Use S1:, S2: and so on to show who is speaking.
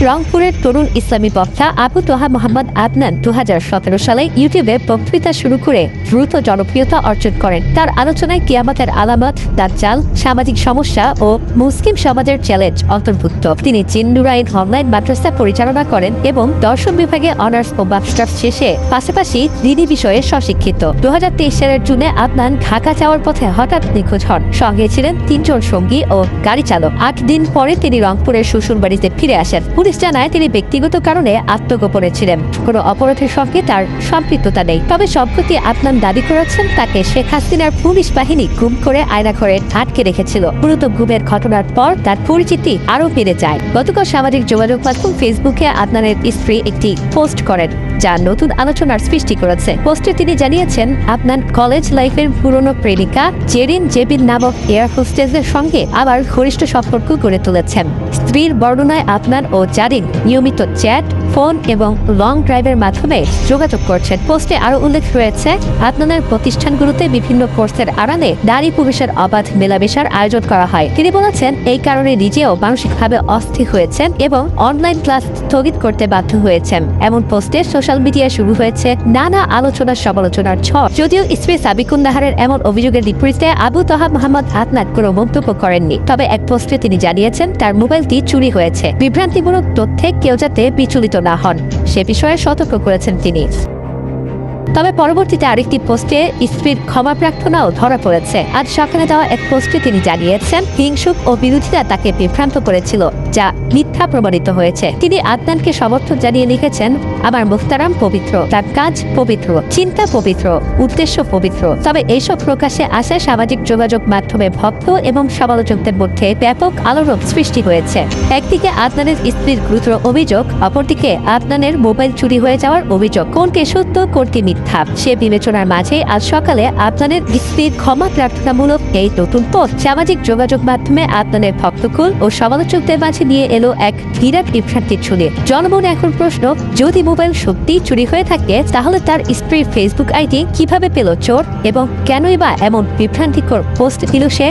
S1: রংপুরের তরুণ ইসলামী বক্তা আবু তোহা মোহাম্মদ আদনান 2017 সালে ইউটিউবে বক্তৃতা শুরু করে দ্রুত জনপ্রিয়তা অর্জন করেন। তার আলোচনায় কিয়ামতের আলামত, দাজ্জাল, সামাজিক সমস্যা ও মুসলিম সমাজের চ্যালেঞ্জ অন্তর্ভুক্ত। তিনি চিন্নুরাইন অনলাইন মাদ্রাসা পরিচালনা করেন এবং দর্শন বিভাগে অনার্স ও মাস্টার্স শেষে পাশাপাশি দিনী বিষয়ে স্বশিক্ষিত। 2023 সালের জুনে আদনান ঢাকা যাওয়ার পথে হঠাৎ নিখোঁজ হন। সঙ্গে ছিলেন 3 জন সঙ্গী ও গাড়ি চালক। 8 দিন পরে তিনি রংপুরের শ্বশুরবাড়িতে ফিরে আসেন। পুলিশ জানায় তিনি ব্যক্তিগত কারণে আত্মগোপনে ছিলেন। কোনো অপরাধের সঙ্গে তার সম্পৃক্ততা নেই। তবে সম্প্রতি আদনান দাবি করেছেন তাকে শেখ হাসিনার পুলিশ বাহিনী গুম করে আয়নাঘরে আটকে রেখেছিল। মূলত গুমের ঘটনার পর তার পরিচিতি আরও বেড়ে যায়। গতকাল সামাজিক যোগাযোগ মাধ্যম ফেসবুকে আদনানের স্ত্রী একটি পোস্ট করেন, যা নতুন আলোচনার সৃষ্টি করেছে। পোস্টে তিনি জানিয়েছেন আদনান কলেজ লাইফের পুরনো প্রেমিকা জেরিন জেবিন নামক এয়ার হোস্টেসের সঙ্গে আবার ঘনিষ্ঠ সম্পর্ক গড়ে তুলেছেন। স্ত্রীর বর্ণনায় আদনান ও জারিন নিয়মিত চ্যাট, ফোন এবং লং ড্রাইভের মাধ্যমে যোগাযোগ করছেন। পোস্টে আরও উল্লেখ রয়েছে আদনানের প্রতিষ্ঠানগুলোতে বিভিন্ন কোর্সের আড়ালে নারী পুরুষের অবাধ মেলামেশার আয়োজন করা হয়। তিনি বলেছেন এই কারণে নিজেও মানসিকভাবে অস্থির হয়েছেন এবং অনলাইন ক্লাস স্থগিত করতে বাধ্য হয়েছেন। এমন পোস্টে সোশ্যাল মিডিয়ায় শুরু হয়েছে নানা আলোচনা সমালোচনার ঝড়। যদিও স্ত্রী সাবিকুন নাহারের এমন অভিযোগের বিপরীতে আবু তোহা মোহাম্মদ আদনান কোনো মন্তব্য করেননি। তবে এক পোস্টে তিনি জানিয়েছেন তার মোবাইলটি চুরি হয়েছে। বিভ্রান্তিমূলক তথ্যে কেউ যাতে বিচলিত না হন সে বিষয়ে সতর্ক করেছেন তিনি। তবে পরবর্তীতে আরেকটি পোস্টে স্ত্রীর ক্ষমা প্রার্থনাও ধরা পড়েছে। আজ সকালে দেওয়া এক পোস্টে তিনি জানিয়েছেন হিংসুক ও বিরোধীরা তাকে বিভ্রান্ত করেছিল, যা মিথ্যা প্রমাণিত হয়েছে। তিনি আদনানকে সমর্থন জানিয়ে লিখেছেন, আমার মুখতারাম পবিত্র, তার কাজ পবিত্র, চিন্তা পবিত্র, উদ্দেশ্য পবিত্র। তবে এইসব প্রকাশে আসে সামাজিক যোগাযোগ মাধ্যমে ভক্ত এবং সমালোচকদের মধ্যে ব্যাপক আলোড়ন সৃষ্টি হয়েছে। একদিকে আদনানের স্ত্রীর গুরুতর অভিযোগ, অপরদিকে আদনানের মোবাইল চুরি হয়ে যাওয়ার অভিযোগ। কোনটি সত্য, কোনটি মিথ্যা, সে বিবেচনার মাঝে আজ সকালে আদনানের স্ত্রীর ক্ষমা প্রার্থনামূলক এই নতুন পোস্ট সামাজিক যোগাযোগ মাধ্যমে আদনানের ভক্তকুল ও সমালোচকদের মাঝে নিয়ে এলো এক বিরাট বিভ্রান্তির ছড়িয়ে। জনমনে এখন প্রশ্ন, যদি মোবাইল সত্যি চুরি হয়ে থাকে তাহলে তার স্ত্রীর ফেসবুক আইডি কিভাবে পেল চোর এবং কেনই বা এমন বিভ্রান্তিকর পোস্ট দিল সে?